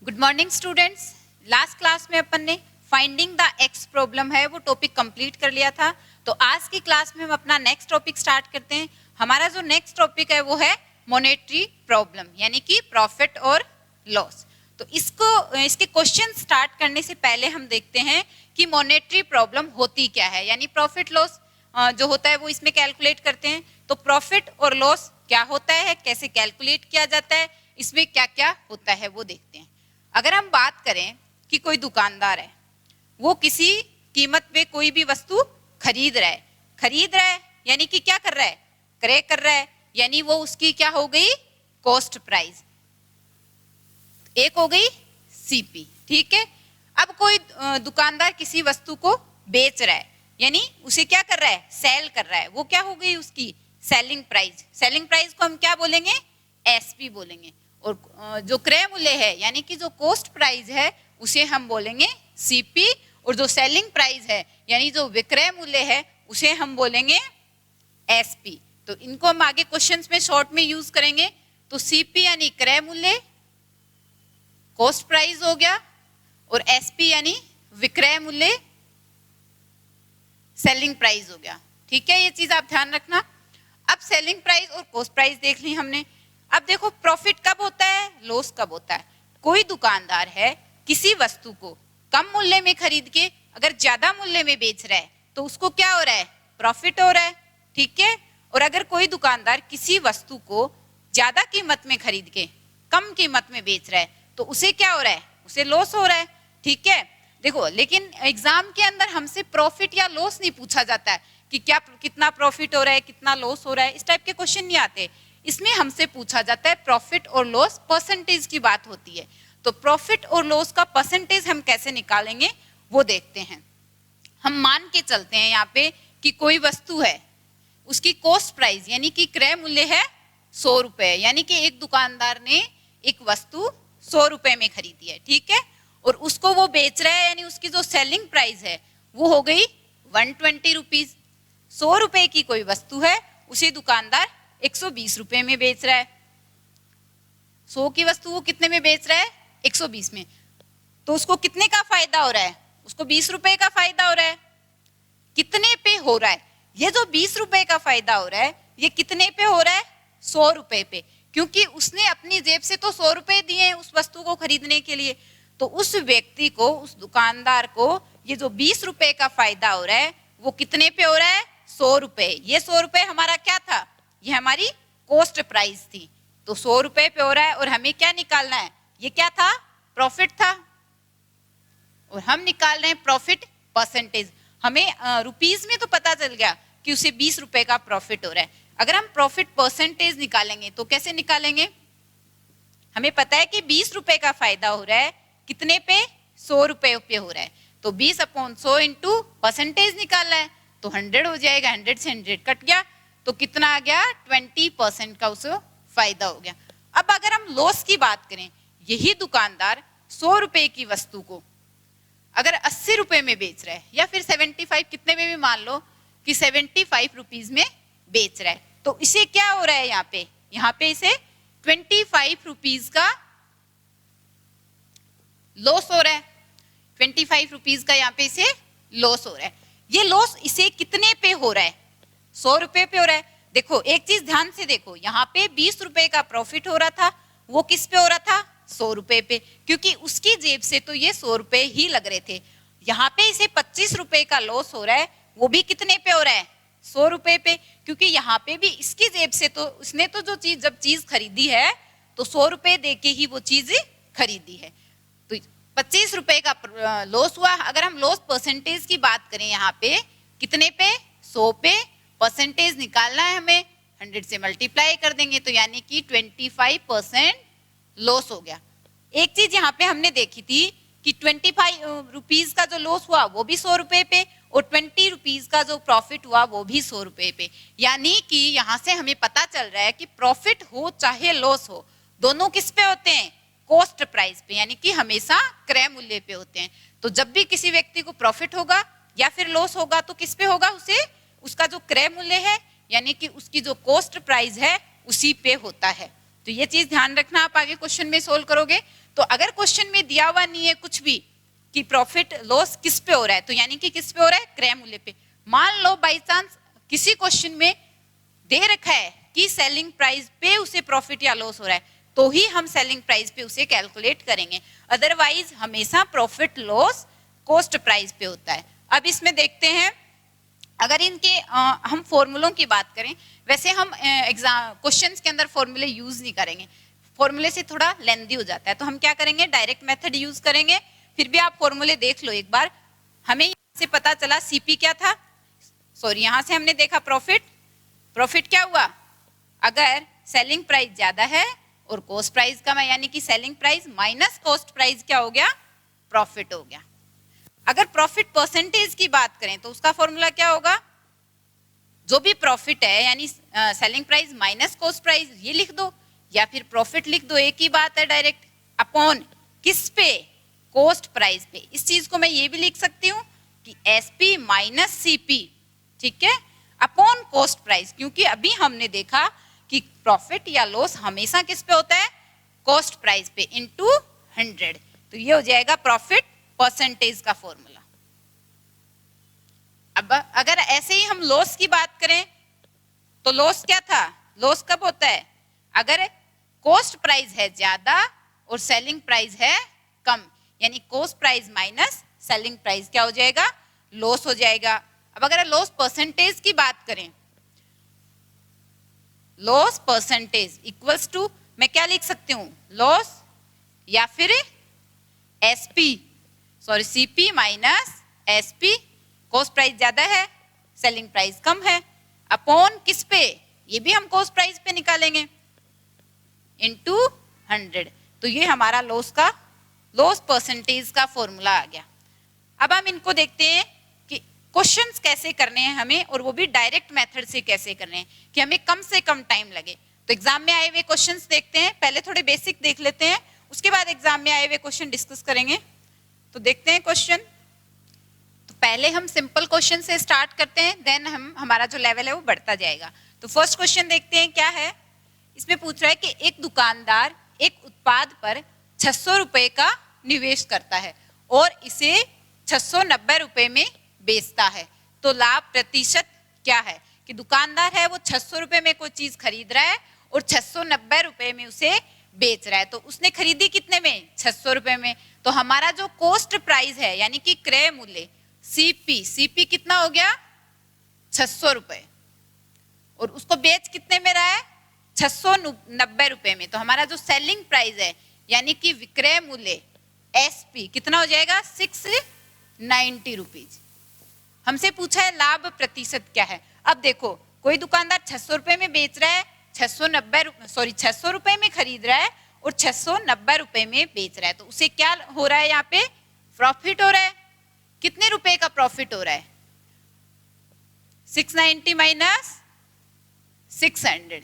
Good morning students. Last class में अपन ने finding the x problem है वो टॉपिक कंप्लीट कर लिया था। तो आज की क्लास में हम अपना नेक्स्ट टॉपिक स्टार्ट करते हैं। हमारा जो नेक्स्ट टॉपिक है वो है मॉनेटरी प्रॉब्लम, यानी कि प्रॉफिट और लॉस। तो इसके क्वेश्चन स्टार्ट करने से पहले हम देखते हैं कि मॉनेटरी प्रॉब्लम होती क्या है, यानी प्रॉफिट लॉस जो होता है वो इसमें कैलकुलेट करते हैं। तो प्रॉफिट और लॉस क्या होता है, कैसे कैलकुलेट किया जाता है, इसमें क्या क्या होता है वो देखते हैं। अगर हम बात करें कि कोई दुकानदार है, वो किसी कीमत पे कोई भी वस्तु खरीद रहा है यानी कि क्या कर रहा है, क्रय कर रहा है, यानी वो उसकी क्या हो गई, कॉस्ट प्राइस। एक हो गई सीपी, ठीक है। अब कोई दुकानदार किसी वस्तु को बेच रहा है, यानी उसे क्या कर रहा है, सेल कर रहा है, वो क्या हो गई उसकी सेलिंग प्राइस। सेलिंग प्राइस को हम क्या बोलेंगे, एसपी बोलेंगे। और जो क्रय मूल्य है यानी कि जो कॉस्ट प्राइस है उसे हम बोलेंगे सीपी, और जो सेलिंग प्राइस है यानी जो विक्रय मूल्य है उसे हम बोलेंगे एसपी। तो इनको हम आगे क्वेश्चंस में शॉर्ट में यूज करेंगे। तो सीपी यानी क्रय मूल्य, कॉस्ट प्राइस हो गया, और एसपी यानी विक्रय मूल्य, सेलिंग प्राइस हो गया, ठीक है। ये चीज आप ध्यान रखना। अब सेलिंग प्राइस और कॉस्ट प्राइस देख ली हमने। अब देखो प्रॉफिट कब होता है, लॉस कब होता है। कोई दुकानदार है किसी वस्तु को कम मूल्य में खरीद के अगर ज्यादा मूल्य में बेच रहा है तो उसको क्या हो रहा है, प्रॉफिट हो रहा है, ठीक है। और अगर कोई दुकानदार किसी वस्तु को ज्यादा कीमत में खरीद के कम कीमत में बेच रहा है तो उसे क्या हो रहा है, उसे लॉस हो रहा है, ठीक है। देखो लेकिन एग्जाम के अंदर हमसे प्रॉफिट या लॉस नहीं पूछा जाता है कि क्या कितना प्रॉफिट हो रहा है, कितना लॉस हो रहा है, इस टाइप के क्वेश्चन नहीं आते। इसमें हमसे पूछा जाता है प्रॉफिट और लॉस, परसेंटेज की बात होती है। तो प्रॉफिट और लॉस का परसेंटेज हम कैसे निकालेंगे वो देखते हैं। हम मान के चलते हैं यहाँ पे कि कोई वस्तु है, उसकी कॉस्ट प्राइस यानी कि क्रय मूल्य है 100 रुपए, यानी कि एक दुकानदार ने एक वस्तु 100 रुपए में खरीदी है, ठीक है, और उसको वो बेच रहा है, यानी उसकी जो सेलिंग प्राइस है वो हो गई 120 रुपीज। 100 रुपए की कोई वस्तु है, उसे दुकानदार 120 रुपए में बेच रहा है। 100 की वस्तु वो कितने में बेच रहा है, 120 में। तो उसको कितने का फायदा हो रहा है, उसको 20 रुपए का फायदा हो रहा है। कितने पे हो रहा है, ये जो 20 रुपए का फायदा हो रहा है ये कितने पे हो रहा है, 100 रुपए पे, क्योंकि उसने अपनी जेब से तो 100 रुपए दिए उस वस्तु को खरीदने के लिए। तो उस व्यक्ति को, उस दुकानदार को ये जो 20 रुपए का फायदा हो रहा है वो कितने पे हो रहा है, 100 रुपए। ये 100 रुपए हमारा क्या था, ये हमारी कॉस्ट प्राइस थी। तो 100 रुपए पे हो रहा है और हमें क्या निकालना है, ये क्या था, प्रॉफिट था, और हम निकाल रहे हैं प्रॉफिट परसेंटेज। हमें रुपीज में तो पता चल गया कि उसे 20 रुपए का प्रॉफिट हो रहा है। अगर हम प्रॉफिट परसेंटेज निकालेंगे तो कैसे निकालेंगे, हमें पता है कि 20 रुपए का फायदा हो रहा है कितने पे, 100 रुपए पे हो रहा है। तो 20/100 इंटू परसेंटेज निकालना है तो 100 हो जाएगा, 100 से 100 कट गया तो कितना आ गया, 20% का उसे फायदा हो गया। अब अगर हम लॉस की बात करें, यही दुकानदार 100 रुपए की वस्तु को अगर 80 रुपए में बेच रहा है, या फिर 75, कितने में भी मान लो कि 75 रुपीज में बेच रहा है, तो इसे क्या हो रहा है, यहाँ पे इसे 25 रुपीज का लॉस हो रहा है। 25 रुपीज का यहाँ पे इसे लॉस हो रहा है। ये लॉस इसे कितने पे हो रहा है, 100 रुपए पे हो रहा है। देखो एक चीज ध्यान से देखो, यहाँ पे 20 रुपए का प्रॉफिट हो रहा था, वो किस पे हो रहा था, 100 रुपए पे, क्योंकि उसकी जेब से तो ये 100 रुपए ही लग रहे थे। यहाँ पे इसे 25 रुपए का लॉस हो रहा है, वो भी कितने पे हो रहा है, 100 रुपए पे, क्योंकि यहाँ पे भी इसकी जेब से तो उसने तो जो चीज जब चीज खरीदी है तो 100 रुपए दे के ही वो चीज खरीदी है। तो 25 रुपए का लॉस हुआ। अगर हम लॉस परसेंटेज की बात करें, यहाँ पे कितने पे, 100 पे, परसेंटेज निकालना है हमें, 100 से मल्टीप्लाई कर देंगे तो यानी कि 25% लॉस हो गया। एक चीज यहाँ पे हमने देखी थी कि 25 रुपीज का जो लॉस हुआ वो भी 100 रुपए पे, और 20 रुपीज का जो प्रॉफिट हुआ वो भी 100 रुपए पे। यानी कि यहाँ से हमें पता चल रहा है कि प्रॉफिट हो चाहे लॉस हो, दोनों किस पे होते हैं, कॉस्ट प्राइस पे, यानी कि हमेशा क्रय मूल्य पे होते हैं। तो जब भी किसी व्यक्ति को प्रॉफिट होगा या फिर लॉस होगा तो किस पे होगा, उसे उसका जो क्रय मूल्य है यानी कि उसकी जो कॉस्ट प्राइस है उसी पे होता है। तो तो ये चीज ध्यान रखना, आप आगे क्वेश्चन में सोल्व करोगे। तो अगर क्वेश्चन में दिया हुआ नहीं है कुछ भी कि प्रॉफिट लॉस किस पे हो रहा है, तो यानी कि किस पे हो रहा है, क्रय मूल्य पे। मान लो बाई चांस किसी क्वेश्चन में दे रखा है कि सेलिंग प्राइस पे उसे प्रॉफिट या लॉस हो रहा है, तो ही हम सेलिंग प्राइस पे उसे कैलकुलेट करेंगे, अदरवाइज हमेशा प्रॉफिट लॉस कॉस्ट प्राइस पे होता है। अब इसमें देखते हैं, अगर इनके हम फॉर्मूलों की बात करें, वैसे हम एग्जाम क्वेश्चंस के अंदर फॉर्मूले यूज नहीं करेंगे, फॉर्मूले से थोड़ा लेंदी हो जाता है, तो हम क्या करेंगे, डायरेक्ट मेथड यूज करेंगे। फिर भी आप फॉर्मूले देख लो एक बार। हमें यहाँ से पता चला सीपी क्या था, सॉरी यहाँ से हमने देखा प्रॉफिट, प्रॉफिट क्या हुआ, अगर सेलिंग प्राइस ज्यादा है और कॉस्ट प्राइस कम है, यानी कि selling price minus cost price क्या हो गया, प्रॉफिट हो गया। अगर प्रॉफिट परसेंटेज की बात करें तो उसका फॉर्मूला क्या होगा, जो भी प्रॉफिट है यानी selling price minus cost price, ये लिख दो या फिर प्रॉफिट लिख दो, एक ही बात है, डायरेक्ट अपॉन किस पे, कॉस्ट प्राइस पे। इस चीज को मैं ये भी लिख सकती हूँ कि एसपी माइनस सीपी, ठीक है, अपॉन कॉस्ट प्राइस, क्योंकि अभी हमने देखा कि प्रॉफिट या लॉस हमेशा किस पे होता है, कॉस्ट प्राइस पे इनटू 100। तो ये हो जाएगा प्रॉफिट परसेंटेज का फॉर्मूला। अब अगर ऐसे ही हम लॉस की बात करें तो लॉस क्या था, लॉस कब होता है, अगर कॉस्ट प्राइस है ज्यादा और सेलिंग प्राइस है कम, यानी cost price minus selling price क्या हो जाएगा, लॉस हो जाएगा। अब अगर लॉस परसेंटेज की बात करें, लॉस परसेंटेज इक्वल्स टू, मैं क्या लिख सकती हूं, लॉस या फिर SP, sorry CP minus SP, cost price ज्यादा है सेलिंग प्राइस कम है, अपॉन किस पे, ये भी हम कॉस्ट प्राइस पे निकालेंगे, इनटू 100। तो ये हमारा लॉस का, लॉस परसेंटेज का फॉर्मूला आ गया। अब हम इनको देखते हैं कि क्वेश्चंस कैसे करने हैं हमें, और वो भी डायरेक्ट मेथड से कैसे करने हैं कि हमें कम से कम टाइम लगे। तो एग्जाम में आए हुए क्वेश्चंस देखते हैं, पहले थोड़े बेसिक देख लेते हैं, उसके बाद एग्जाम में आए हुए क्वेश्चन डिस्कस करेंगे। तो देखते हैं क्वेश्चन। तो पहले हम सिंपल क्वेश्चन से स्टार्ट करते हैं, देन हम हमारा जो लेवल है वो बढ़ता जाएगा। तो फर्स्ट क्वेश्चन देखते हैं क्या है। इसमें पूछ रहा है कि एक दुकानदार एक उत्पाद पर 600 रुपए का निवेश करता है और इसे 690 रुपए में बेचता है, तो लाभ प्रतिशत क्या है। कि दुकानदार है वो 600 रुपए में कोई चीज खरीद रहा है और 690 रुपए में उसे बेच रहा है, तो उसने खरीदी कितने में, 600 रुपए में। तो हमारा जो कॉस्ट प्राइस है यानी कि क्रय मूल्य सीपी, सीपी कितना हो गया, 600 रुपए, और उसको बेच कितने में रहा है, 690 रुपए में। तो हमारा जो सेलिंग प्राइस है यानी कि विक्रय मूल्य एसपी कितना हो जाएगा, 690 रुपीज। हमसे पूछा है लाभ प्रतिशत क्या है। अब देखो कोई दुकानदार 600 रुपए में बेच रहा है, 600 रुपए में खरीद रहा है और 690 रुपए में बेच रहा है, तो उसे क्या हो रहा है, यहाँ पे प्रॉफिट हो रहा है। कितने रुपए का प्रॉफिट हो रहा है, 690 माइनस 600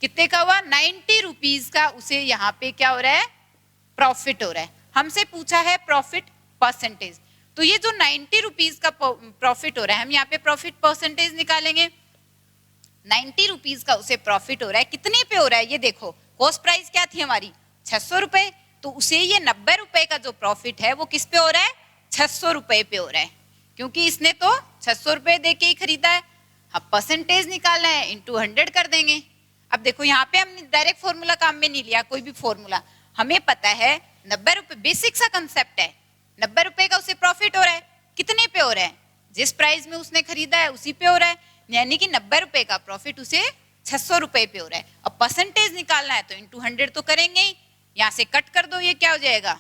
कितने का हुआ, 90 रुपीज का उसे यहाँ पे क्या हो रहा है, प्रॉफिट हो रहा है। हमसे पूछा है प्रॉफिट परसेंटेज, तो ये जो 90 रुपीज का प्रॉफिट हो रहा है, हम यहाँ पे प्रॉफिट परसेंटेज निकालेंगे। 90 रुपीज का उसे प्रॉफिट हो रहा है, कितने पे हो रहा है, ये देखो कॉस्ट प्राइस क्या थी हमारी 600 रुपए, तो उसे ये 90 रुपए का जो प्रॉफिट है वो किस पे हो रहा है, 600 रुपए पे हो रहा है, क्योंकि इसने तो 600 रुपए दे के ही खरीदा है। अब परसेंटेज निकालना है, इंटू 100 कर देंगे। अब देखो यहाँ पे हमने डायरेक्ट फॉर्मूला काम में नहीं लिया, कोई भी फॉर्मूला, हमें पता है 90 रुपए, बेसिक सा कंसेप्ट है, 90 रुपए का उसे प्रॉफिट हो रहा है, कितने पे हो रहा है, जिस प्राइस में उसने खरीदा है उसी पे हो रहा है, यानी कि 90 रुपए का प्रॉफिट उसे 600 रुपए पे हो रहा है। अब परसेंटेज निकालना है तो इंटू 100 तो करेंगे ही, यहां से कट कर दो, ये क्या हो जाएगा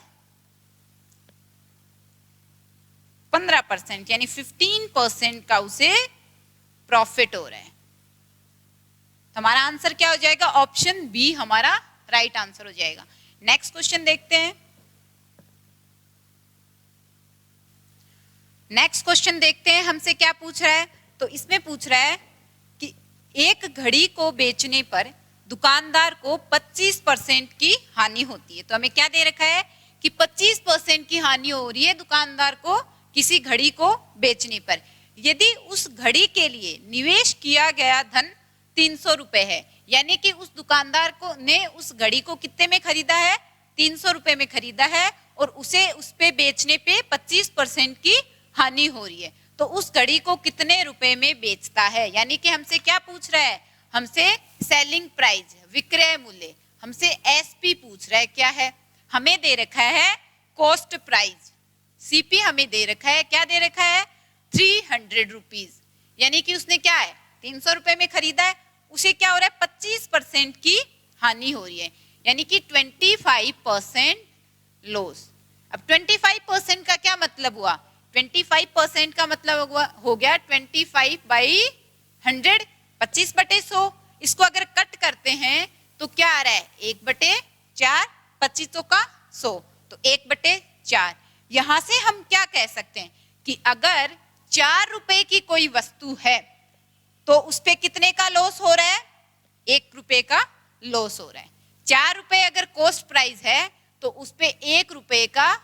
15%, यानी 15% का उसे प्रॉफिट हो रहा है। तो हमारा आंसर क्या हो जाएगा, ऑप्शन बी हमारा राइट आंसर हो जाएगा। नेक्स्ट क्वेश्चन देखते हैं। नेक्स्ट क्वेश्चन देखते हैं हमसे क्या पूछ रहा है। तो इसमें पूछ रहा है कि एक घड़ी को बेचने पर दुकानदार को 25% की हानि होती है। तो हमें क्या दे रखा है कि 25% की हानि हो रही है दुकानदार को किसी घड़ी को बेचने पर, यदि उस घड़ी के लिए निवेश किया गया धन 300 रुपए है, यानी कि उस दुकानदार को ने उस घड़ी को कितने में खरीदा है, 300 रुपए में खरीदा है, और उसे उस पे बेचने पे 25% की हानि हो रही है। तो उस घड़ी को कितने रुपए में बेचता है, यानी कि हमसे क्या पूछ रहा है, हमसे सेलिंग प्राइस, विक्रय मूल्य, हमसे एसपी पूछ रहा है। क्या है, हमें दे रखा है कॉस्ट प्राइस, सीपी हमें दे रखा है, क्या दे रखा है, 300 रुपीज, यानी कि उसने क्या है 300 रुपए में खरीदा है, उसे क्या हो रहा है 25% की हानि हो रही है, यानी कि 25% लॉस। अब 25% का क्या मतलब हुआ, 25% का मतलब हुआ हो गया 25/100, 25/100। इसको अगर कट करते हैं तो क्या आ रहा है 1/4, 25 का 100, तो 1/4। यहां से हम क्या कह सकते हैं कि अगर 4 रुपए की कोई वस्तु है तो उस पे कितने का लॉस हो रहा है, 1 रुपए का लॉस हो रहा है। 4 रुपए अगर कॉस्ट प्राइस है तो उस पे 1 रुपए का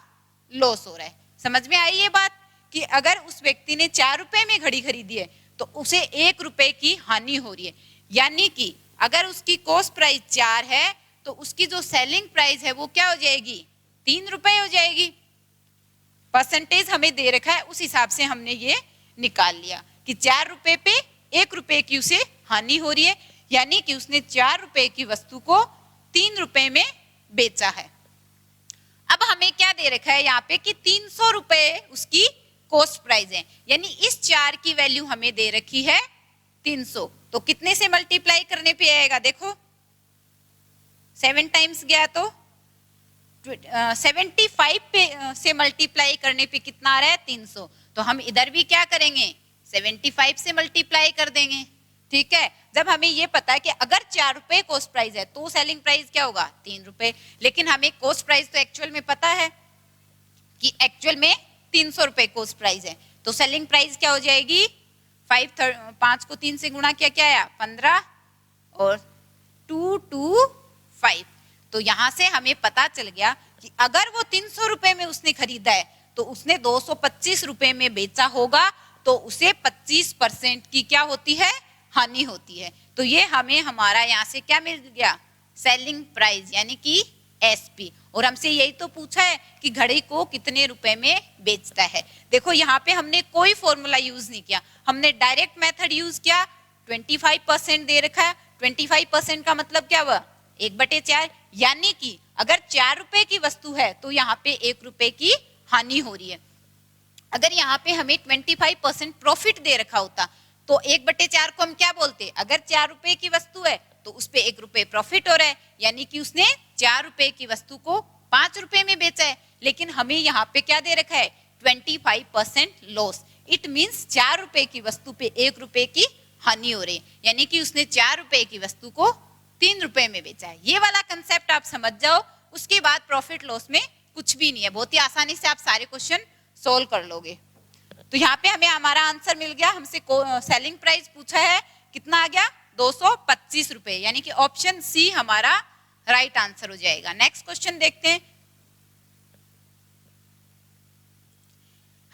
लॉस हो रहा है। समझ में आई ये बात कि अगर उस व्यक्ति ने 4 रुपए में घड़ी खरीदी है तो उसे 1 रुपए की हानि हो रही है, यानी कि अगर उसकी कॉस्ट प्राइस 4 है तो उसकी जो सेलिंग प्राइस है वो क्या हो जाएगी, 3 रुपए हो जाएगी। परसेंटेज हमें दे रखा है, उस हिसाब से हमने ये निकाल लिया कि 4 रुपए पे 1 रुपए की उसे हानि हो रही है, यानी कि उसने 4 रुपए की वस्तु को 3 रुपए में बेचा है। अब हमें क्या दे रखा है यहाँ पे कि 300 रुपए उसकी कॉस्ट प्राइस है, यानी इस 4 की वैल्यू हमें दे रखी है 300, तो कितने से मल्टीप्लाई करने पे आएगा, देखो 7 टाइम्स गया तो 75 पे से मल्टीप्लाई करने पे कितना आ रहा है 300, तो हम इधर भी क्या करेंगे 75 से मल्टीप्लाई कर देंगे। ठीक है, जब हमें ये पता है कि अगर 4 रुपए कॉस्ट प्राइस है तो सेलिंग प्राइस क्या होगा 3 रुपए, लेकिन हमें कॉस्ट प्राइस तो एक्चुअल में पता है कि एक्चुअल में 300 रुपए कॉस्ट प्राइस है, तो सेलिंग प्राइस क्या हो जाएगी 5 को 3 से गुणा किया, क्या आया 15 और 225। तो यहां से हमें पता चल गया कि अगर वो 300 रुपए में उसने खरीदा है तो उसने 225 रुपए में बेचा होगा, तो उसे 25% की क्या होती है, हानि होती है। तो ये हमें हमारा यहाँ से क्या मिल गया, सेलिंग प्राइस यानी कि एसपी। और हमसे यही तो पूछा है कि घड़ी को कितने रुपए में बेचता है। देखो यहाँ पे हमने कोई फॉर्मूला यूज नहीं किया, हमने डायरेक्ट मेथड यूज किया। 25% दे रखा है, 25% का मतलब क्या हुआ 1/4, यानी कि अगर 4 रुपए की वस्तु है तो यहाँ पे 1 रुपए की हानि हो रही है। अगर यहाँ पे हमें 25% प्रॉफिट दे रखा होता तो 1/4 को हम क्या बोलते, अगर 4 रुपए की वस्तु है तो उस पे 1 रुपए प्रॉफिट हो रहा है, यानी कि उसने 4 रुपए की वस्तु को 5 रुपए में बेचा है। लेकिन हमें यहाँ पे क्या दे रखा है 25% लॉस, इट मीन्स 4 रुपए की वस्तु पे 1 रुपए की हानि हो रही है, यानी कि उसने 4 रुपए की वस्तु को 3 रुपए में बेचा है। ये वाला कंसेप्ट आप समझ जाओ, उसके बाद प्रॉफिट लॉस में कुछ भी नहीं है, बहुत ही आसानी से आप सारे क्वेश्चन सोल्व कर लोगे। तो यहाँ पे हमें हमारा आंसर मिल गया, हमसे सेलिंग प्राइस पूछा है, कितना आ गया 225 रुपए, यानी कि ऑप्शन सी हमारा राइट आंसर हो जाएगा। नेक्स्ट क्वेश्चन देखते हैं।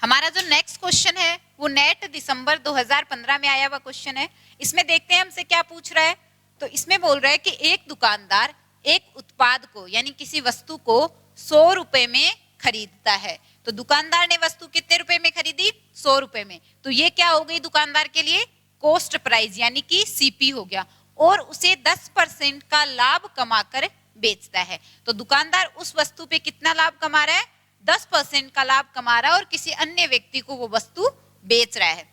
हमारा जो नेक्स्ट क्वेश्चन है वो नेट दिसंबर 2015 में आया हुआ क्वेश्चन है। इसमें देखते हैं हमसे क्या पूछ रहा है। तो इसमें बोल रहा है कि एक दुकानदार एक उत्पाद को यानी किसी वस्तु को 100 रुपए में खरीदता है। तो दुकानदार ने वस्तु कितने रुपए में खरीदी 100 रुपए में, तो ये क्या हो गई दुकानदार के लिए कॉस्ट प्राइस यानी कि सीपी हो गया, और उसे 10% का लाभ कमाकर बेचता है। तो दुकानदार उस वस्तु पे कितना लाभ कमा रहा है 10% का लाभ कमा रहा है, और किसी अन्य व्यक्ति को वो वस्तु बेच रहा है।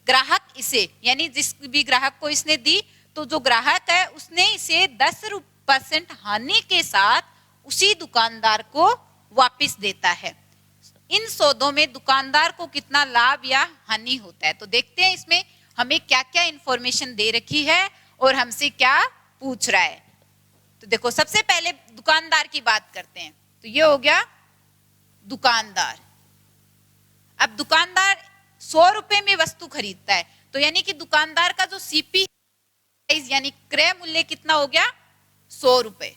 ग्राहक इसे यानी जिस भी ग्राहक को इसने दी, तो जो ग्राहक है उसने इसे 10% हानि के साथ उसी दुकानदार को वापस देता है। इन सौदों में दुकानदार को कितना लाभ या हानि होता है। तो देखते हैं इसमें हमें क्या क्या इंफॉर्मेशन दे रखी है और हमसे क्या पूछ रहा है। तो देखो सबसे पहले दुकानदार की बात करते हैं। तो ये हो गया दुकानदार। अब दुकानदार 100 रुपए में वस्तु खरीदता है, तो यानी कि दुकानदार का जो सीपी यानी क्रय मूल्य कितना हो गया 100 रुपए,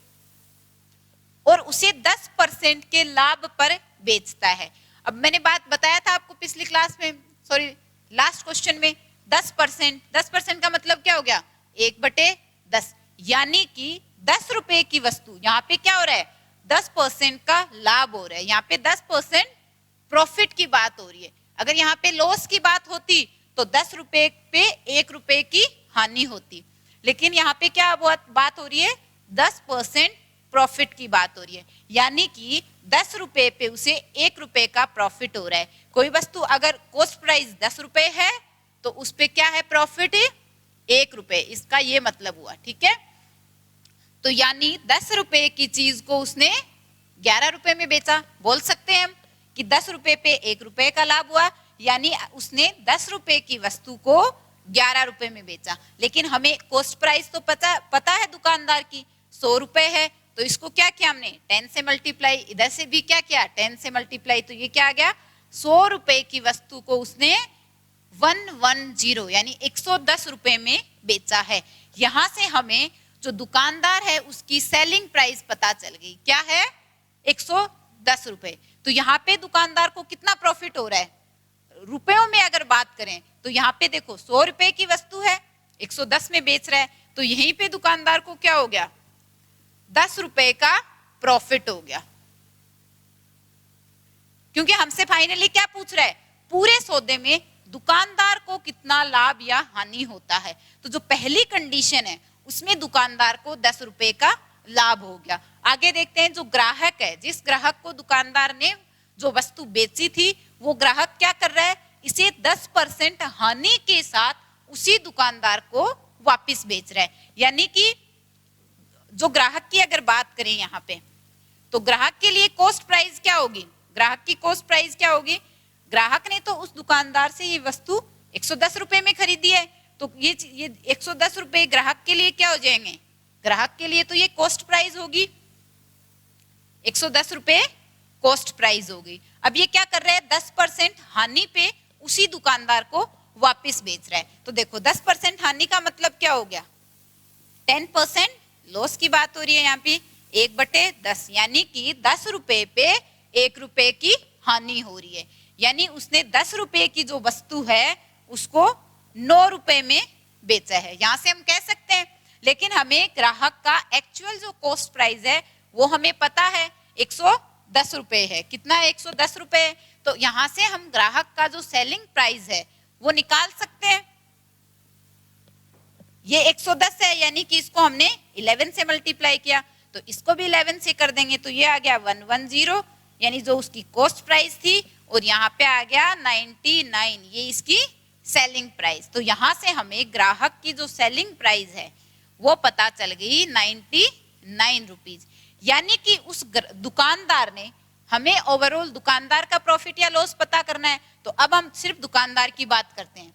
और उसे 10% के लाभ पर बेचता है। अब मैंने बात बताया था आपको पिछली क्लास में, सॉरी लास्ट क्वेश्चन में, 10% का मतलब क्या हो गया 1/10, यानी कि 10 रुपए की वस्तु, यहाँ पे क्या हो रहा है, 10% का लाभ हो रहा है, यहाँ पे 10% प्रॉफिट की बात हो रही है। अगर यहाँ पे लॉस की बात होती तो 10 रुपए पे 1 रुपए की हानि होती, लेकिन यहाँ पे क्या बात हो रही है, 10% प्रॉफिट की बात हो रही है, यानी कि 10 रुपए पे उसे 1 रुपए का प्रॉफिट हो रहा है। कोई वस्तु अगर कॉस्ट प्राइस 10 रुपए है तो उस पे क्या है, प्रॉफिट 1 रुपए, इसका ये मतलब हुआ, ठीक है। तो यानी 10 रुपए की चीज को उसने 11 रुपए में बेचा। बोल सकते हैं हम कि 10 रुपए पे 1 रुपए का लाभ हुआ, यानी उसने 10 रुपए की वस्तु को 11 रुपए में बेचा। लेकिन हमें कॉस्ट प्राइस तो पता है दुकानदार की 100 रुपए है, तो इसको क्या किया हमने, 10 से मल्टीप्लाई, इधर से भी क्या किया, 10 से मल्टीप्लाई, तो ये क्या आ गया, 100 रुपए की वस्तु को उसने 110 यानी 110 रुपए में बेचा है। यहां से हमें जो दुकानदार है उसकी सेलिंग प्राइस पता चल गई, क्या है, 110 रुपए। तो यहाँ पे दुकानदार को कितना प्रॉफिट हो रहा है, रुपयों में अगर बात करें तो यहाँ पे देखो 100 रुपए की वस्तु है, 110 में बेच रहा है, तो यहीं पे दुकानदार को क्या हो गया, 10 रुपए का प्रॉफिट हो गया। क्योंकि हमसे फाइनली क्या पूछ रहा है, पूरे सौदे में दुकानदार को कितना लाभ या हानि होता है। तो जो पहली कंडीशन है उसमें दुकानदार को 10 रुपए का लाभ हो गया। आगे देखते हैं, जो ग्राहक है, जिस ग्राहक को दुकानदार ने जो वस्तु बेची थी, वो ग्राहक क्या कर रहा है, इसे 10% हानि के साथ उसी दुकानदार को वापस बेच रहा है। यानी कि जो ग्राहक की अगर बात करें यहाँ पे, तो ग्राहक के लिए कॉस्ट प्राइस क्या होगी, ग्राहक की कॉस्ट प्राइस क्या होगी, ग्राहक ने तो उस दुकानदार से ये वस्तु 110 रुपए में खरीदी है, तो ये 110 रुपए ग्राहक के लिए क्या हो जाएंगे, ग्राहक के लिए तो ये कॉस्ट प्राइस होगी, 110 रुपए कॉस्ट प्राइस होगी। अब ये क्या कर रहा है, 10% हानि पे उसी दुकानदार को वापस बेच रहा है। तो देखो 10% हानि का मतलब क्या हो गया, 10% लॉस की बात हो रही है यहाँ पे, 1/10, यानी कि 10 रुपए पे 1 रुपए की हानि हो रही है। यानी उसने 10 रुपए की जो वस्तु है उसको 9 रुपए में बेचा है, यहां से हम कह सकते हैं। लेकिन हमें ग्राहक का एक्चुअल जो कॉस्ट प्राइस है वो हमें पता है 110 रुपए है, कितना है, 110 रुपए। तो यहां से हम ग्राहक का जो सेलिंग प्राइस है वो निकाल सकते हैं। ये 110 है, यानी कि इसको हमने 11 से मल्टीप्लाई किया, तो इसको भी 11 से कर देंगे, तो ये आ गया 110, यानी जो उसकी कॉस्ट प्राइस थी, और यहाँ पे आ गया 99, ये इसकी सेलिंग प्राइस। तो यहाँ से हमें ग्राहक की जो सेलिंग प्राइस है वो पता चल गई 99 रुपीज। यानी कि उस दुकानदार ने, हमें ओवरऑल दुकानदार का प्रॉफिट या लॉस पता करना है, तो अब हम सिर्फ दुकानदार की बात करते हैं।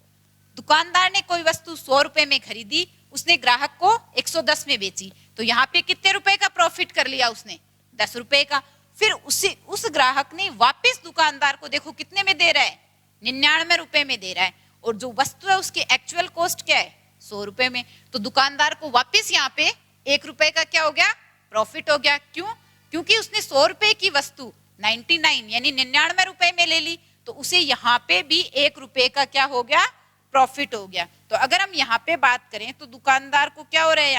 दुकानदार ने कोई वस्तु 100 रुपए में खरीदी, उसने ग्राहक को 110 में बेची, तो यहाँ पे कितने रुपए का प्रॉफिट कर लिया उसने, 10 रुपए का। फिर उस ग्राहक ने वापस दुकानदार को देखो कितने में दे रहा है, 99 रुपए में दे रहा है, और जो वस्तु है उसकी एक्चुअल कॉस्ट क्या है, 100 रुपए में। तो दुकानदार को वापस यहाँ पे 1 रुपए का क्या हो गया, प्रॉफिट हो गया। क्यों, क्योंकि उसने 100 रुपए की वस्तु 99 यानी 99 रुपए में ले ली, तो उसे यहाँ पे भी 1 रुपए का क्या हो गया, प्रॉफिट हो गया। तो अगर हम यहाँ पे बात करें तो दुकानदार को क्या हो रहा है,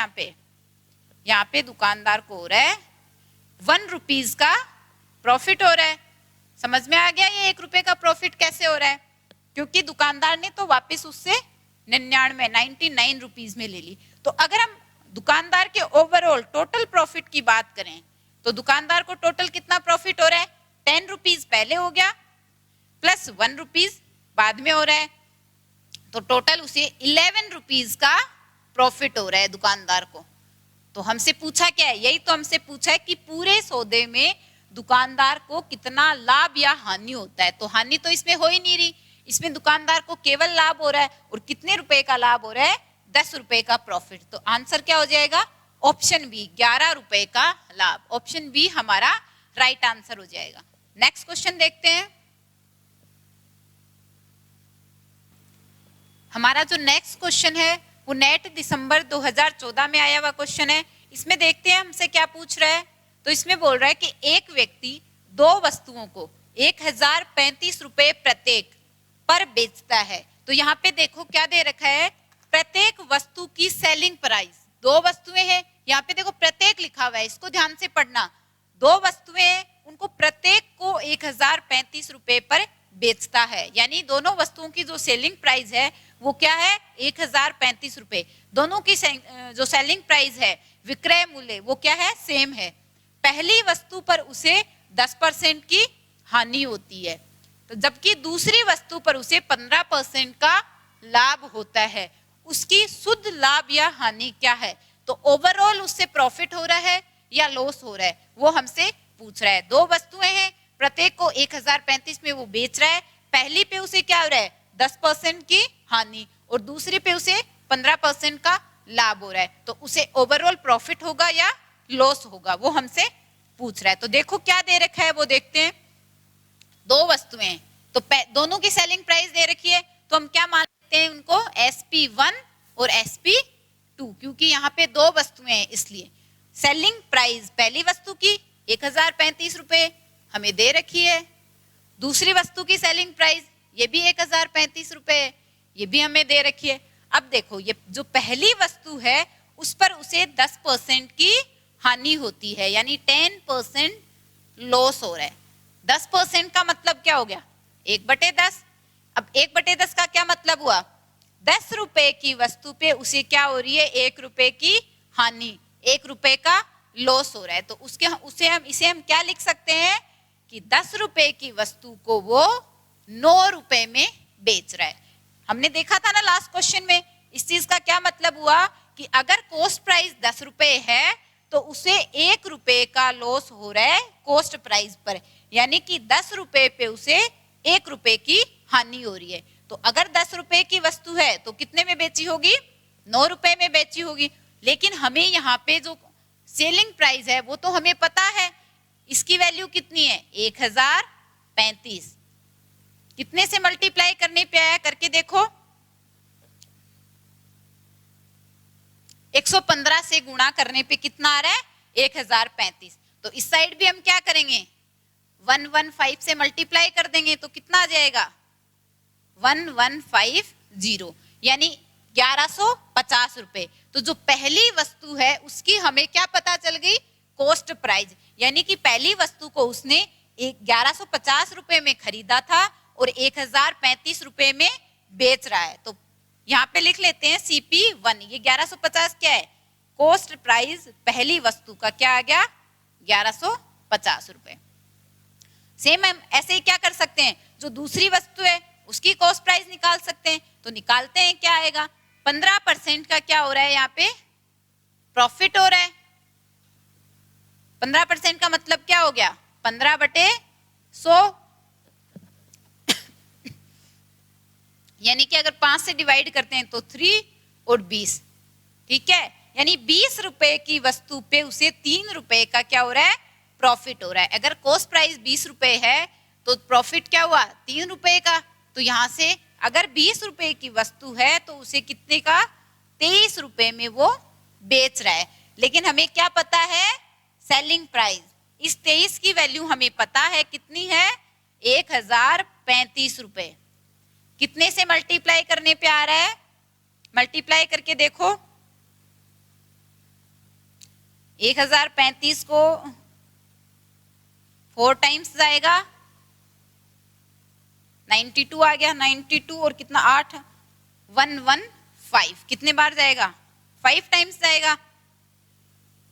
यहाँ पे दुकानदार को हो रहा है 1 रुपीज का प्रॉफिट हो रहा है। समझ में आ गया ये 1 रुपए का प्रॉफिट कैसे हो रहा है, क्योंकि दुकानदार ने तो वापस उससे 99 रुपीज में ले ली। तो अगर हम दुकानदार के ओवरऑल टोटल प्रॉफिट की बात करें तो दुकानदार को टोटल कितना प्रॉफिट हो रहा है, 10 रुपीज पहले हो गया प्लस 1 रुपीज बाद में हो रहा है, तो टोटल उसे 11 रुपीज का प्रॉफिट हो रहा है दुकानदार को। तो हमसे पूछा क्या है, यही तो हमसे पूछा है कि पूरे सौदे में दुकानदार को कितना लाभ या हानि होता है। तो हानि तो इसमें हो ही नहीं रही, इसमें दुकानदार को केवल लाभ हो रहा है, और कितने रुपए का लाभ हो रहा है, 10 रुपए का प्रॉफिट। तो आंसर क्या हो जाएगा, ऑप्शन बी, 11 रुपए का लाभ। ऑप्शन बी हमारा राइट आंसर हो जाएगा। नेक्स्ट क्वेश्चन देखते हैं। हमारा जो नेक्स्ट क्वेश्चन है वो नेट दिसंबर 2014 में आया हुआ क्वेश्चन है। इसमें देखते हैं हमसे क्या पूछ रहा है। तो इसमें बोल रहा है कि एक व्यक्ति 2 वस्तुओं को 1035 रुपए प्रत्येक पर बेचता है। तो यहाँ पे देखो क्या दे रखा है, प्रत्येक वस्तु की सेलिंग प्राइस। दो वस्तुएं हैं, यहाँ पे देखो प्रत्येक लिखा हुआ है, इसको ध्यान से पढ़ना। दो वस्तुएं हैं, उनको प्रत्येक को 1035 रुपए पर बेचता है, यानी दोनों वस्तुओं की जो सेलिंग प्राइस है वो क्या है, 1035 रुपए। दोनों की जो सेलिंग प्राइस है, विक्रय मूल्य, वो क्या है, सेम है। पहली वस्तु पर उसे 10% की हानि होती है, तो जबकि दूसरी वस्तु पर उसे 15% का लाभ होता है। उसकी शुद्ध लाभ या हानि क्या है? तो ओवरऑल उससे प्रॉफिट हो रहा है या लॉस हो रहा है, वो हमसे पूछ रहा है। दो वस्तुएं हैं, प्रत्येक को 1035 में वो बेच रहा है। पहली पे उसे क्या हो रहा है, 10% की हानि, और दूसरी पे उसे 15% का लाभ हो रहा है, तो उसे ओवरऑल प्रॉफिट होगा या लॉस होगा, वो हमसे पूछ रहा है। तो देखो क्या दे रखा है, वो देखते हैं। दो वस्तुएं, तो दोनों की सेलिंग प्राइस दे रखी है, तो हम क्या मान लेते हैं उनको, SP1 और SP2, क्योंकि यहाँ पे दो वस्तुएं हैं इसलिए। सेलिंग प्राइस पहली वस्तु की 1035 रुपए हमें दे रखी है, दूसरी वस्तु की सेलिंग प्राइस ये भी 1035 रुपए है, ये भी हमें दे रखी है। अब देखो, ये जो पहली वस्तु है उस पर उसे 10% की हानि होती है, यानी 10% लॉस हो रहा है। 10% का मतलब क्या हो गया, 1/10। अब 1/10 का क्या मतलब हुआ, 10 रुपए की वस्तु पे उसे क्या हो रही है, 1 रुपए की हानि, 1 रुपए का लॉस हो रहा है। तो इसे हम क्या लिख सकते हैं कि 10 रुपए की वस्तु को वो 9 रुपए में बेच रहा है। हमने देखा था ना लास्ट क्वेश्चन में, इस चीज का क्या मतलब हुआ कि अगर कॉस्ट प्राइस 10 रुपए है तो उसे 1 रुपए का लॉस हो रहा है कॉस्ट प्राइस पर, यानी कि 10 रुपए पे उसे 1 रुपए की हानि हो रही है। तो अगर 10 रुपए की वस्तु है तो कितने में बेची होगी, 9 रुपए में बेची होगी। लेकिन हमें यहाँ पे जो सेलिंग प्राइस है वो तो हमें पता है, इसकी वैल्यू कितनी है, 1035। कितने से मल्टीप्लाई करने पे आया, करके देखो, 115 से गुणा करने पे कितना आ रहा है, 1035। तो इस साइड भी हम क्या करेंगे, 115 से मल्टीप्लाई कर देंगे तो कितना आ जाएगा, 1150, यानी 1150 रुपए। तो जो पहली वस्तु है उसकी हमें क्या पता चल गई, कॉस्ट प्राइस, यानी कि पहली वस्तु को उसने 1150 रुपए में खरीदा था और 1035 रुपए में बेच रहा है। तो यहाँ पे लिख लेते हैं CP1, ये 1150 क्या है, कॉस्ट प्राइस पहली वस्तु का क्या आ गया, 1150 रुपए। सेम हम ऐसे ही क्या कर सकते हैं, जो दूसरी वस्तु है उसकी कॉस्ट प्राइस निकाल सकते हैं, तो निकालते हैं, क्या आएगा, 15% का क्या हो रहा है, यहाँ पे प्रॉफिट हो रहा है। 15% का मतलब क्या हो गया, 15/100, यानी कि अगर 5 से डिवाइड करते हैं तो 3 और 20, ठीक है, यानी 20 रुपए की वस्तु पे उसे 3 रुपए का क्या हो रहा है, प्रॉफिट हो रहा है। अगर कॉस्ट प्राइस 20 रुपए है तो प्रॉफिट क्या हुआ, 3 रुपए का। तो यहां से अगर 20 रुपए की वस्तु है तो उसे कितने का, 23 रुपए में वो बेच रहा है। लेकिन हमें क्या पता है, सेलिंग प्राइस, इस 23 की वैल्यू हमें पता है कितनी है, 1035 रुपए। कितने से मल्टीप्लाई करने पे आ रहा है, मल्टीप्लाई करके देखो, 1035 को 4 टाइम्स जाएगा, 92 आ गया, 92 और कितना 8, 115, कितने बार जाएगा, 5 टाइम्स जाएगा।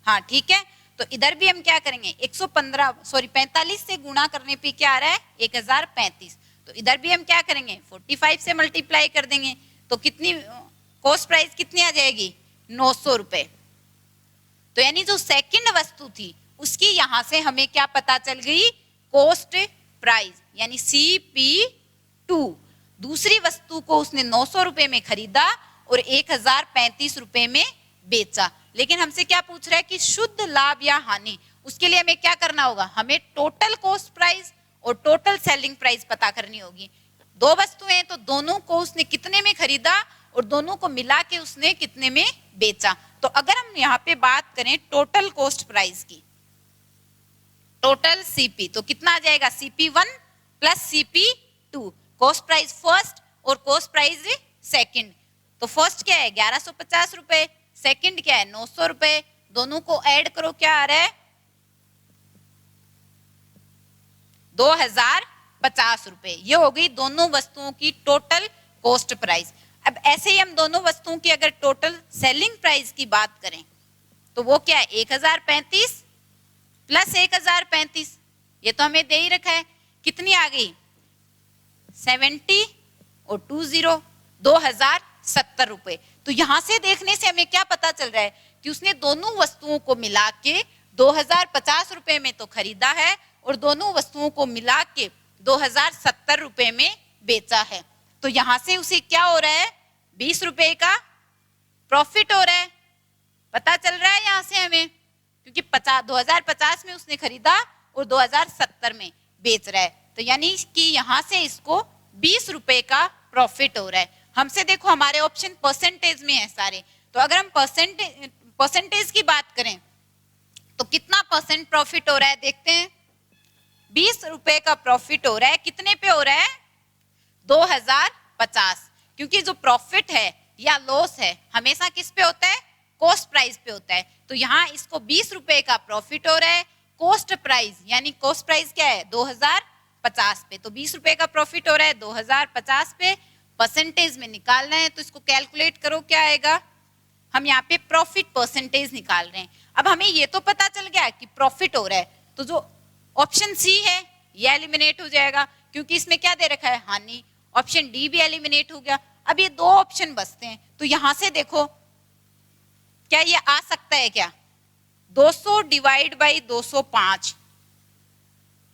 हाँ ठीक है, तो इधर भी हम क्या करेंगे, 45 से गुणा करने पे क्या आ रहा है, 1035। तो इधर भी हम क्या करेंगे, 45 से मल्टीप्लाई कर देंगे तो कितनी कॉस्ट प्राइस कितनी आ जाएगी, 900 रुपए। तो यानी जो सेकंड वस्तु थी उसकी यहां से हमें क्या पता चल गई, कॉस्ट प्राइस, यानी CP2। दूसरी वस्तु को उसने 900 रुपए में खरीदा और 1035 रुपए में बेचा। लेकिन हमसे क्या पूछ रहा है कि शुद्ध लाभ या हानि, उसके लिए हमें क्या करना होगा, हमें टोटल कॉस्ट प्राइस और टोटल सेलिंग प्राइस पता करनी होगी। दो वस्तुएं तो दोनों को उसने कितने में खरीदा और दोनों को मिला के उसने कितने में बेचा। तो अगर हम यहाँ पे बात करें टोटल कॉस्ट प्राइस की, टोटल CP, तो कितना आ जाएगा, CP1 plus CP2, cost price first और कॉस्ट प्राइस सेकंड। तो फर्स्ट क्या है, 1150 रुपए, सेकंड क्या है 900 रुपए, दोनों को ऐड करो क्या आ रहा है 2050 रुपए। ये हो गई दोनों वस्तुओं की टोटल कॉस्ट प्राइस। अब ऐसे ही हम दोनों वस्तुओं की अगर टोटल सेलिंग प्राइस की बात करें तो वो क्या है 1035 प्लस 1035, ये तो हमें दे ही रखा है, कितनी आ गई 70 और 20 2070 रुपए। तो यहां से देखने से हमें क्या पता चल रहा है कि उसने दोनों वस्तुओं को मिला के 2050 रुपए में तो खरीदा है और दोनों वस्तुओं को मिला के 2070 रुपए में बेचा है। तो यहां से उसे क्या हो रहा है 20 रुपए का प्रॉफिट हो रहा है, पता चल रहा है यहां से हमें, क्योंकि 2050 में उसने खरीदा और 2070 में बेच रहा है। तो यानी कि यहां से इसको 20 रुपए का प्रॉफिट हो रहा है। हमसे देखो हमारे ऑप्शन परसेंटेज में है सारे, तो अगर हम परसेंटेज की बात करें तो कितना परसेंट प्रॉफिट हो रहा है देखते हैं। 20 रुपए का प्रॉफिट हो रहा है, कितने पे हो रहा है 2050, क्योंकि जो प्रॉफिट है या लॉस है हमेशा किस पे होता है कॉस्ट प्राइस पे होता है। तो यहाँ इसको 20 रुपए का प्रॉफिट हो रहा है, कॉस्ट प्राइस यानी कॉस्ट प्राइस क्या है 2050 पे, तो 20 रुपए का प्रॉफिट हो रहा है 2050 पे, परसेंटेज में निकालना है तो इसको कैलकुलेट करो क्या आएगा, हम यहाँ पे प्रॉफिट परसेंटेज निकाल रहे हैं। अब हमें ये तो पता चल गया कि प्रॉफिट हो रहा है, तो जो ऑप्शन सी है ये एलिमिनेट हो जाएगा क्योंकि इसमें क्या दे रखा है हानि, ऑप्शन डी भी एलिमिनेट हो गया। अब ये दो ऑप्शन बचते हैं, तो यहां से देखो क्या ये आ सकता है क्या 200 डिवाइड बाई 205,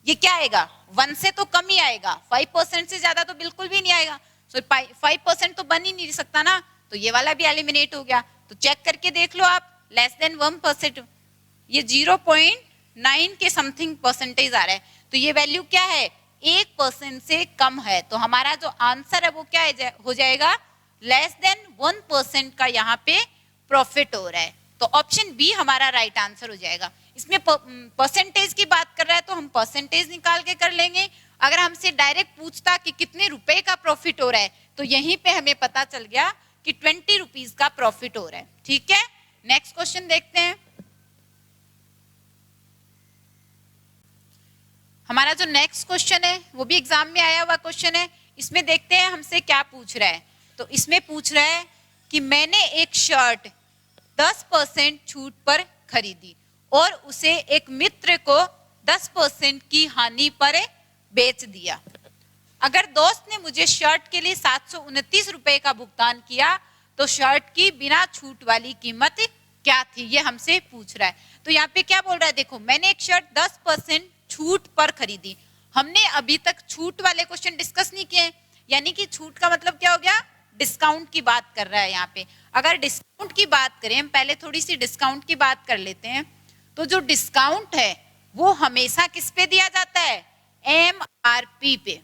ये क्या आएगा 1 से तो कम ही आएगा, 5% से ज्यादा तो बिल्कुल भी नहीं आएगा, सो 5% तो बन ही नहीं सकता ना, तो ये वाला भी एलिमिनेट हो गया। तो चेक करके देख लो आप लेस देन 1%, ये 0.9 के समथिंग परसेंटेज आ रहा है, तो ये वैल्यू क्या है 1% से कम है, तो हमारा जो आंसर है वो क्या हो जाएगा लेस देन 1% का यहाँ पे प्रॉफिट हो रहा है, तो ऑप्शन बी हमारा राइट आंसर हो जाएगा। इसमें परसेंटेज की बात कर रहा है तो हम परसेंटेज निकाल के कर लेंगे, अगर हमसे डायरेक्ट पूछता कि कितने रुपए का प्रॉफिट हो रहा है तो यहीं पे हमें पता चल गया कि 20 रुपीज का प्रॉफिट हो रहा है। ठीक है, नेक्स्ट क्वेश्चन देखते हैं। हमारा जो नेक्स्ट क्वेश्चन है वो भी एग्जाम में आया हुआ क्वेश्चन है, इसमें देखते हैं हमसे क्या पूछ रहा है। तो इसमें पूछ रहा है कि मैंने एक शर्ट 10% छूट पर खरीदी और उसे एक मित्र को 10% की हानि पर बेच दिया। अगर दोस्त ने मुझे शर्ट के लिए 729 रुपए का भुगतान किया तो शर्ट की बिना छूट वाली कीमत क्या थी, ये हमसे पूछ रहा है। तो यहाँ पे क्या बोल रहा है, देखो मैंने एक शर्ट 10% छूट पर खरीदी, हमने अभी तक छूट वाले क्वेश्चन डिस्कस नहीं किए, यानी कि छूट का मतलब क्या हो गया डिस्काउंट की बात कर रहा है यहाँ पे। अगर डिस्काउंट की बात करें, हम पहले थोड़ी सी डिस्काउंट की बात कर लेते हैं, तो जो डिस्काउंट है वो हमेशा किस पे दिया जाता है एमआरपी पे।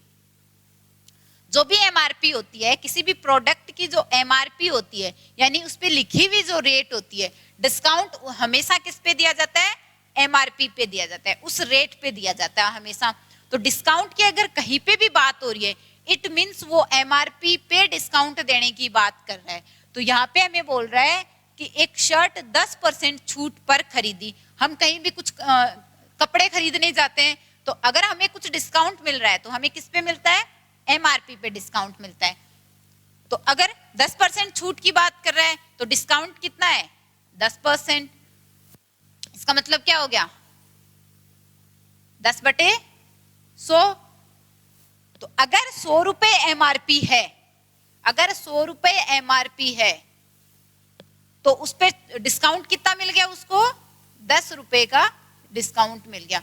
जो भी एमआरपी होती है किसी भी प्रोडक्ट की जो एमआरपी होती है यानी उस पे लिखी हुई जो रेट होती है, डिस्काउंट हमेशा किस पे दिया जाता है एमआरपी पे दिया जाता है, उस रेट पे दिया जाता है हमेशा। तो डिस्काउंट की अगर कहीं पे भी बात हो रही है इट मीन्स वो एमआरपी पे डिस्काउंट देने की बात कर रहा है। तो यहाँ पे हमें बोल रहा है कि एक शर्ट 10% छूट पर खरीदी, हम कहीं भी कुछ कपड़े खरीदने जाते हैं तो अगर हमें कुछ डिस्काउंट मिल रहा है तो हमें किस पे मिलता है एमआरपी पे डिस्काउंट मिलता है। तो अगर 10% छूट की बात कर रहा है तो डिस्काउंट कितना है 10%, इसका मतलब क्या हो गया 10/100। तो अगर 100 रुपए एमआरपी है, अगर 100 रुपए एमआरपी है तो उस पर डिस्काउंट कितना मिल गया उसको 10 रुपए का डिस्काउंट मिल गया।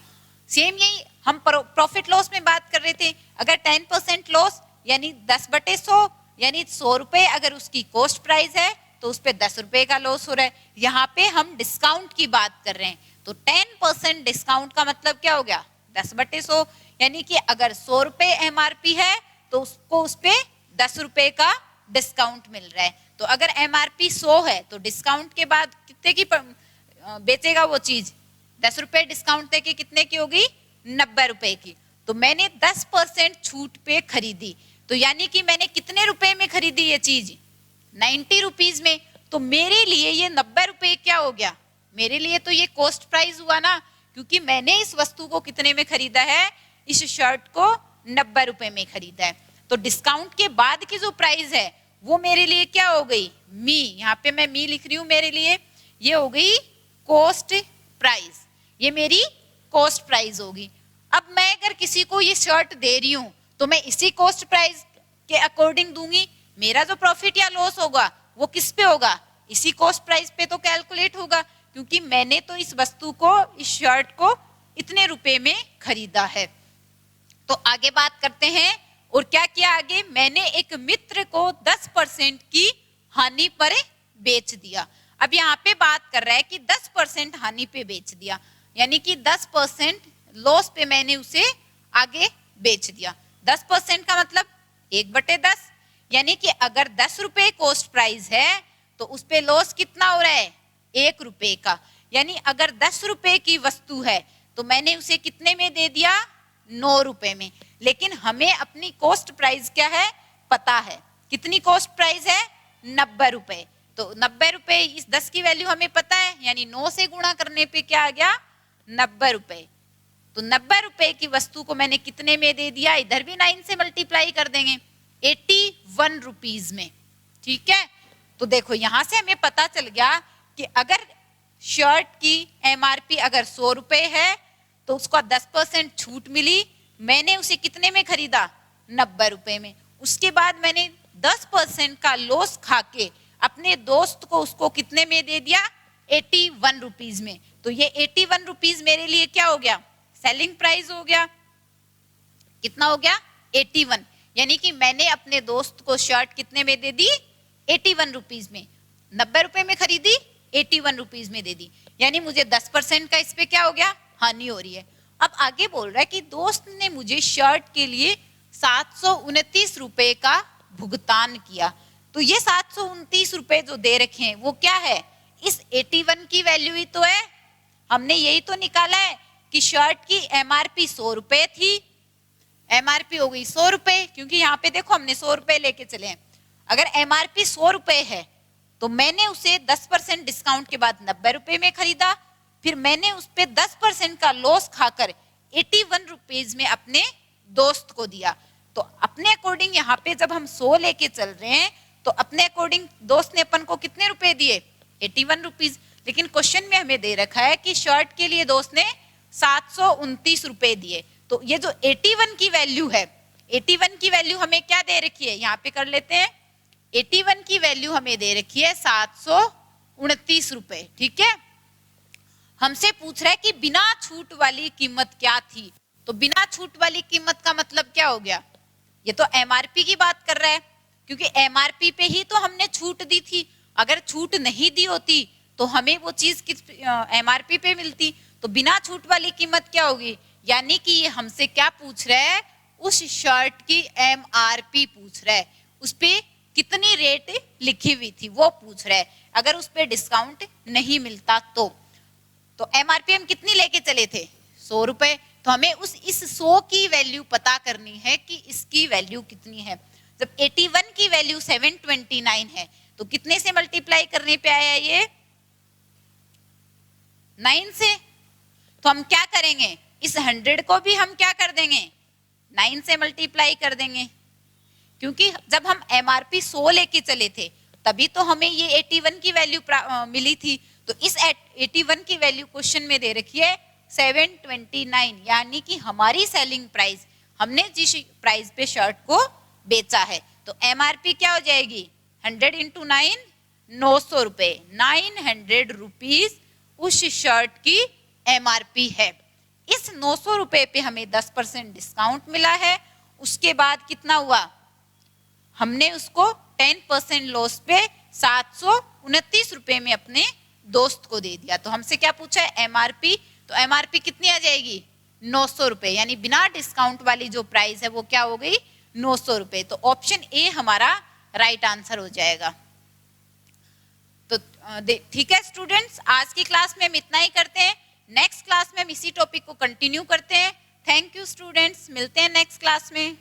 सेम यही हम प्रॉफिट लॉस में बात कर रहे थे, अगर 10% लॉस यानी 10/100 यानी 100 रुपए अगर उसकी कॉस्ट प्राइस है तो उस पर 10 रुपए का लॉस हो रहा है। यहाँ पे हम डिस्काउंट की बात कर रहे हैं, तो 10% डिस्काउंट का मतलब क्या हो गया 10/100, यानी कि अगर 100 रुपए एमआरपी है तो उसको उस पे 10 रुपए का डिस्काउंट मिल रहा है। तो अगर एमआरपी 100 है तो डिस्काउंट के बाद कितने की बेचेगा वो चीज 10 रुपए डिस्काउंट देके कितने की होगी 90 रुपए की। तो मैंने 10% छूट पे खरीदी, तो यानी कि मैंने कितने रुपए में खरीदी ये चीज 90 रुपीज में। तो मेरे लिए ये 90 रुपए क्या हो गया, मेरे लिए तो ये कॉस्ट प्राइस हुआ ना, क्योंकि मैंने इस वस्तु को कितने में खरीदा है, इस शर्ट को 90 रुपए में खरीदा है। तो डिस्काउंट के बाद की जो प्राइस है वो मेरे लिए क्या हो गई, मी, यहाँ पे मैं मी लिख रही हूँ, मेरे लिए ये हो गई कॉस्ट प्राइस, ये मेरी कॉस्ट प्राइस होगी। अब मैं अगर किसी को ये शर्ट दे रही हूँ तो मैं इसी कॉस्ट प्राइस के अकॉर्डिंग दूंगी, मेरा जो प्रॉफिट या लॉस होगा वो किस पे होगा, इसी कॉस्ट प्राइस पे तो कैलकुलेट होगा, क्योंकि मैंने तो इस वस्तु को, इस शर्ट को इतने रुपए में खरीदा है। तो आगे बात करते हैं, और क्या किया आगे, मैंने एक मित्र को 10% की हानि पर बेच दिया। अब यहाँ पे बात कर रहा है कि 10% हानि पे बेच दिया, यानी कि 10% लॉस पे मैंने उसे आगे बेच दिया। 10% का मतलब 1/10, यानी कि अगर 10 रुपए कॉस्ट प्राइस है तो उस पे लॉस कितना हो रहा है, 1 रुपए का। यानी अगर 10 रुपए की वस्तु है तो मैंने उसे कितने में दे दिया, 9 रुपए में। लेकिन हमें अपनी कॉस्ट प्राइस क्या है पता है, कितनी कॉस्ट प्राइस है, 90 रुपए। तो 90 रुपए, इस 10 की वैल्यू हमें पता है, यानी 9 से गुणा करने पे क्या आ गया, 90 रुपए। तो 90 रुपए की वस्तु को मैंने कितने में दे दिया, इधर भी 9 से मल्टीप्लाई कर देंगे, 81 रुपीज में। ठीक है, तो देखो यहां से हमें पता चल गया कि अगर शर्ट की एमआरपी अगर 100 रुपए है तो उसका 10% छूट मिली, मैंने उसे कितने में खरीदा, 90 रुपए में। उसके बाद मैंने 10% का लॉस खा के अपने दोस्त को उसको कितने में दे दिया, 81 रुपीज में। तो ये 81 रुपीज मेरे लिए क्या हो गया, सेलिंग प्राइस हो गया। कितना हो गया, 81, यानी कि मैंने अपने दोस्त को शर्ट कितने में दे दी, 81 रुपीज में। 90 रुपए में खरीदी, 81 रुपीज में दे दी, यानी मुझे 10% का इस पे क्या हो गया, हानि हो रही है। अब आगे बोल रहा है कि दोस्त ने मुझे शर्ट के लिए 729 रुपए का भुगतान किया। तो ये 729 रुपए जो दे रखे हैं वो क्या है, इस 81 की वैल्यू ही तो है। हमने यही तो निकाला है कि शर्ट की एमआरपी 100 रुपए थी, एमआरपी हो गई 100 रुपए, क्योंकि यहाँ पे देखो हमने 100 रुपए लेके चले हैं। अगर एमआरपी 100 रुपए है तो मैंने उसे 10% डिस्काउंट के बाद 90 रुपए में खरीदा, फिर मैंने उस पे 10% का लॉस खाकर 81 रुपीज में अपने दोस्त को दिया। तो अपने अकॉर्डिंग यहाँ पे जब हम 100 लेके चल रहे हैं तो अपने अकॉर्डिंग दोस्त ने अपन को कितने रुपए दिए, 81 रुपीज। लेकिन क्वेश्चन में हमें दे रखा है कि शर्ट के लिए दोस्त ने 729 रुपए दिए। तो ये जो 81 की वैल्यू है, 81 की वैल्यू हमें क्या दे रखी है, यहाँ पे कर लेते हैं, 81 की वैल्यू हमें दे रखी है 729 रुपए। ठीक है, हमसे पूछ रहा है कि बिना छूट वाली कीमत क्या थी। तो बिना छूट वाली कीमत का मतलब क्या हो गया, ये तो एमआरपी की बात कर रहा है, क्योंकि एमआरपी पे ही तो हमने छूट दी थी। अगर छूट नहीं दी होती तो हमें वो चीज किस एमआरपी पे मिलती। तो बिना छूट वाली कीमत क्या होगी, यानी कि ये हमसे क्या पूछ रहा है, उस शर्ट की एमआरपी पूछ रहा है, उस पे कितनी रेट लिखी हुई थी वो पूछ रहा है, अगर उस पे डिस्काउंट नहीं मिलता तो एमआरपी हम कितनी लेके चले थे, 100 रुपए। तो हमें इस 100 की वैल्यू पता करनी है कि इसकी वैल्यू कितनी है। जब 81 की वैल्यू 729 है तो कितने से मल्टीप्लाई करने पे आया ये, 9 से। तो हम क्या करेंगे, इस 100 को भी हम क्या कर देंगे, 9 से मल्टीप्लाई कर देंगे, क्योंकि जब हम एमआरपी 100 लेके चले थे तभी तो हमें ये 81 की वैल्यू मिली थी। तो इस 81 की वैल्यू क्वेश्चन में दे रखी है 729, यानी कि हमारी सेलिंग प्राइस, हमने जिस प्राइस पे शर्ट को बेचा है। तो एमआरपी क्या हो जाएगी, 100 इंटू 9, 900 रुपए, 900 रुपीज उस शर्ट की एमआरपी है। इस 900 रुपए पे हमें 10% डिस्काउंट मिला है। उसके बाद कितना हुआ, हमने उसको 10% लॉस पे 729 रुपए में अपने दोस्त को दे दिया। तो हमसे क्या पूछा है, एमआरपी। तो एमआरपी कितनी आ जाएगी, 900 रुपए, यानी बिना डिस्काउंट वाली जो प्राइस है वो क्या हो गई, 900 रुपए। तो ऑप्शन ए हमारा राइट आंसर हो जाएगा। तो ठीक है स्टूडेंट्स, आज की क्लास में हम इतना ही करते हैं। नेक्स्ट क्लास में हम इसी टॉपिक को कंटिन्यू करते हैं। थैंक यू स्टूडेंट्स, मिलते हैं नेक्स्ट क्लास में।